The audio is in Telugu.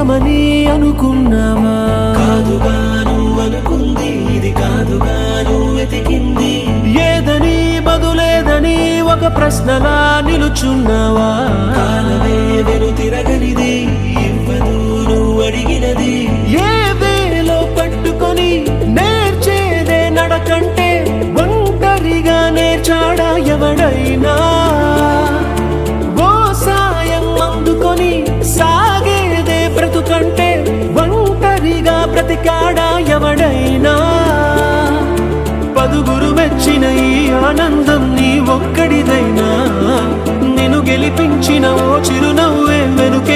నిజమని అనుకున్నావా? కాదుగా నువ్వు అనుకుంది, ఇది కాదుగా నువ్వు వెతికింది. ఏదని బదులేదని ఒక ప్రశ్నలా నిలుచున్నావా? కాలమే వెను తిరగనిది, ఇవ్వదు నువ్వు అడిగినది. ఏ వేలో పట్టుకొని నేర్చేదే నడకంటే ఒంటరిగా నేర్చాడా ఎవడైనా? ఓ సాయం అందుకొని సాగేదే బ్రతుకంటే ఒంటరిగా బ్రతికాడా ఎవడైనా? పదుగురు మెచ్చిన ఈ ఆనందం నీ ఒక్కడిదైనా? నిన్ను గెలిపించిన ఓ చిరునవ్వే వెనుకే